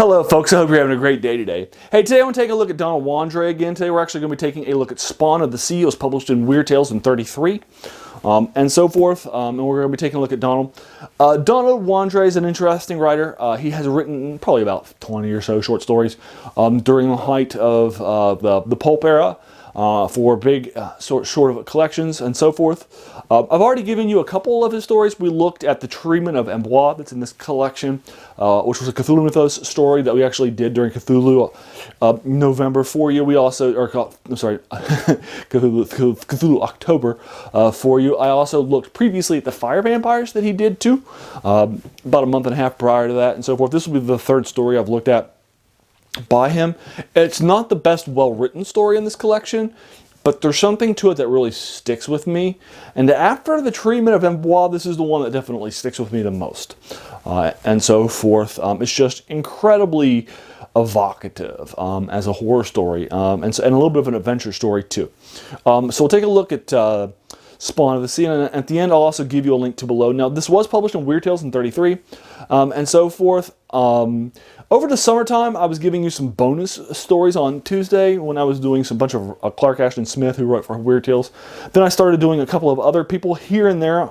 Hello folks, I hope you're having a great day today. Hey, today I want to take a look at Donald Wandrei again. Today we're actually going to be taking a look at Spawn of the Sea. It was published in Weird Tales in 33, and so forth, and we're going to be taking a look at Donald. Donald Wandrei is an interesting writer. He has written probably about 20 or so short stories during the height of the pulp era. For big sort of collections and so forth. I've already given you a couple of his stories. We looked at the treatment of Amboise that's in this collection, which was a Cthulhu Mythos story that we actually did during Cthulhu November for you. We also, I'm sorry, Cthulhu October for you. I also looked previously at the fire vampires that he did too, about a month and a half prior to that and so forth. This will be the third story I've looked at by him. It's not the best well-written story in this collection, but there's something to it that really sticks with me. And after the treatment of Amboise, this is the one that definitely sticks with me the most. And so forth. It's just incredibly evocative as a horror story, and a little bit of an adventure story too. So we'll take a look at Spawn of the Sea, and at the end I'll also give you a link to below. Now this was published in Weird Tales in 33, and so forth. Over the summertime, I was giving you some bonus stories on Tuesday when I was doing some bunch of Clark Ashton Smith, who wrote for Weird Tales. Then I started doing a couple of other people here and there.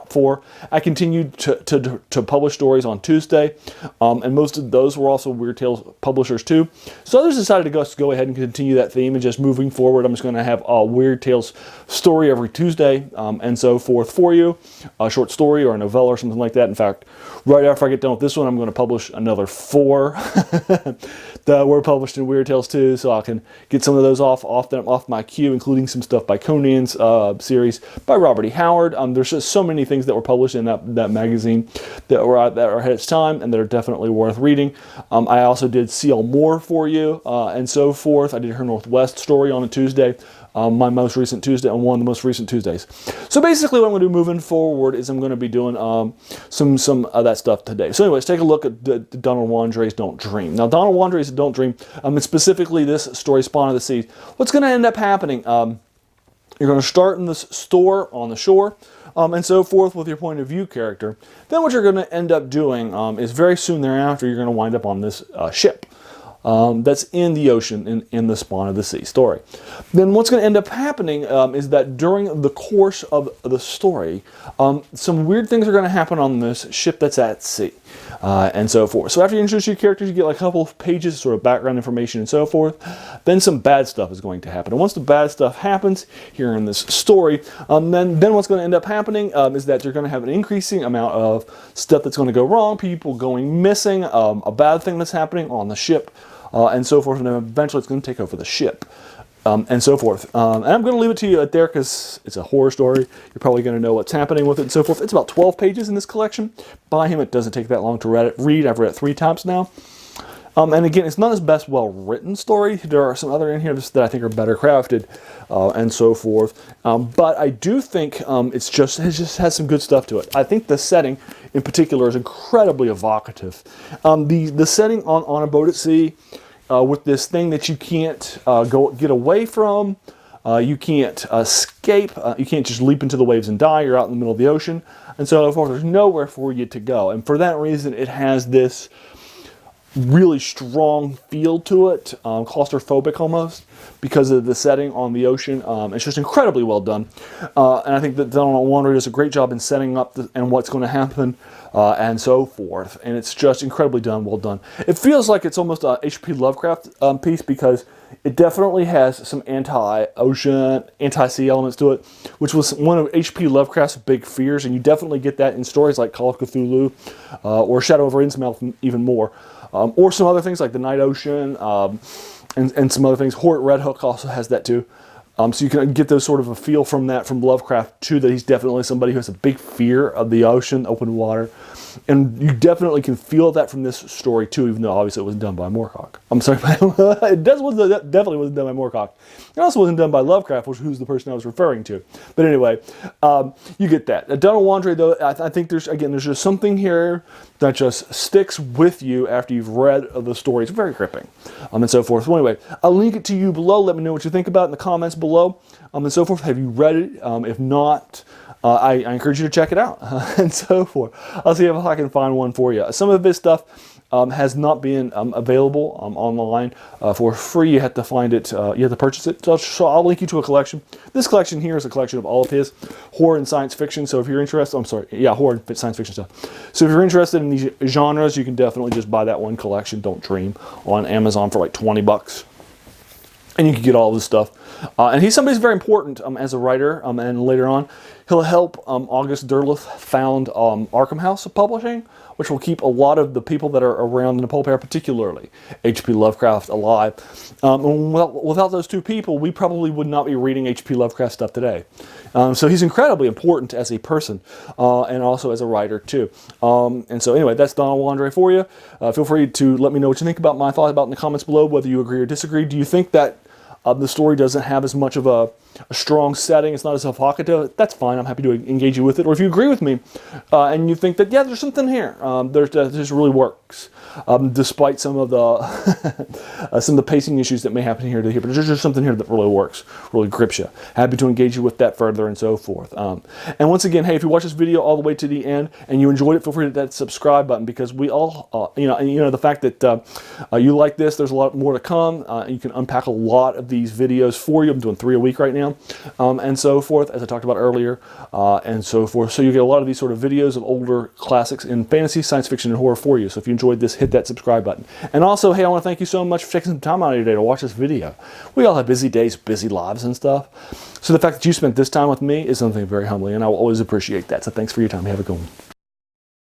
I continued to publish stories on Tuesday, and most of those were also Weird Tales publishers too. So others decided to go ahead and continue that theme, and just moving forward, I'm just going to have a Weird Tales story every Tuesday, and so forth for you, a short story or a novella or something like that. In fact, right after I get done with this one, I'm going to publish another 4 that were published in Weird Tales too, so I can get some of those off my queue, including some stuff by Conan's series by Robert E. Howard. There's just so many things that were published in that magazine that are ahead of its time and that are definitely worth reading. I also did C.L. Moore for you, and so forth. I did her Northwest story on a Tuesday. My most recent Tuesday, on one of the most recent Tuesdays. So basically what I'm going to do moving forward is I'm going to be doing some of that stuff today. So anyways, take a look at Donald Wandrei's Don't Dream. Now Donald Wandrei's Don't Dream, and specifically this story, Spawn of the Sea, what's going to end up happening, you're going to start in this store on the shore, and so forth with your point of view character. Then what you're going to end up doing is very soon thereafter you're going to wind up on this ship. That's in the ocean in the Spawn of the Sea story. Then what's going to end up happening is that during the course of the story, some weird things are going to happen on this ship that's at sea, and so forth. So after you introduce your characters, you get like a couple of pages of sort of background information and so forth. Then some bad stuff is going to happen. And once the bad stuff happens here in this story, then what's going to end up happening is that you're going to have an increasing amount of stuff that's going to go wrong, people going missing, a bad thing that's happening on the ship, and so forth, and then eventually it's going to take over the ship, and so forth. And I'm going to leave it to you there because it's a horror story. You're probably going to know what's happening with it and so forth. It's about 12 pages in this collection by him. It doesn't take that long to read. I've read it 3 times now. And again, it's not his best well-written story. There are some other in here that I think are better crafted, and so forth. But I do think it just has some good stuff to it. I think the setting, in particular, is incredibly evocative. The setting on a boat at sea, with this thing that you can't get away from, you can't escape, you can't just leap into the waves and die. You're out in the middle of the ocean, and so forth. There's nowhere for you to go, and for that reason, it has this really strong feel to it, claustrophobic almost, because of the setting on the ocean. It's just incredibly well done, and I think that Donald Wandrei does a great job in setting up and what's going to happen, and so forth, and it's just incredibly well done. It feels like it's almost a H.P. Lovecraft piece, because it definitely has some anti-ocean, anti-sea elements to it, which was one of H.P. Lovecraft's big fears, and you definitely get that in stories like Call of Cthulhu, or Shadow over Innsmouth even more. Or some other things like the Night Ocean, and some other things. Red Hook also has that too. So you can get those sort of a feel from Lovecraft too, that he's definitely somebody who has a big fear of the ocean, open water. And you definitely can feel that from this story too, even though obviously it was done by Moorcock. I'm sorry, it definitely wasn't done by Moorcock. It also wasn't done by Lovecraft, who's the person I was referring to. But anyway, you get that. Donald Wandrei, though, I think there's just something here that just sticks with you after you've read the story. It's very gripping, and so forth. So anyway, I'll link it to you below. Let me know what you think about it in the comments below, and so forth. Have you read it? If not, I encourage you to check it out, and so forth. I'll see if I can find one for you. Some of his stuff has not been available online for free. You have to find it, you have to purchase it. So I'll link you to a collection. This collection here is a collection of all of his horror and science fiction. So if you're interested, I'm sorry, yeah, horror and science fiction stuff. So if you're interested in these genres, you can definitely just buy that one collection, Don't Dream, on Amazon for like 20 bucks. And you can get all this stuff. And he's somebody who's very important as a writer. And later on, he'll help August Derleth found Arkham House Publishing, which will keep a lot of the people that are around in the pulp era, particularly H.P. Lovecraft, alive. And without those two people, we probably would not be reading H.P. Lovecraft stuff today. So he's incredibly important as a person and also as a writer, too. And so anyway, that's Donald Wandrei for you. Feel free to let me know what you think about my thoughts about in the comments below, whether you agree or disagree. Do you think that the story doesn't have as much of a strong setting, it's not as evocative? That's fine, I'm happy to engage you with it. Or if you agree with me and you think that, yeah, there's something here, this really works, despite some of the pacing issues that may happen here to here, but there's just something here that really works, really grips you. Happy to engage you with that further and so forth. And once again, hey, if you watch this video all the way to the end and you enjoyed it, feel free to hit that subscribe button, because we all, the fact that you like this, there's a lot more to come. You can unpack a lot of these videos for you. I'm doing 3 a week right now, and so forth, as I talked about earlier, and so forth. So you get a lot of these sort of videos of older classics in fantasy, science fiction, and horror for you. So if you enjoyed this, hit that subscribe button. And also, hey, I want to thank you so much for taking some time out of your day to watch this video. We all have busy days, busy lives and stuff. So the fact that you spent this time with me is something very humbling, and I will always appreciate that. So thanks for your time. Have a good one.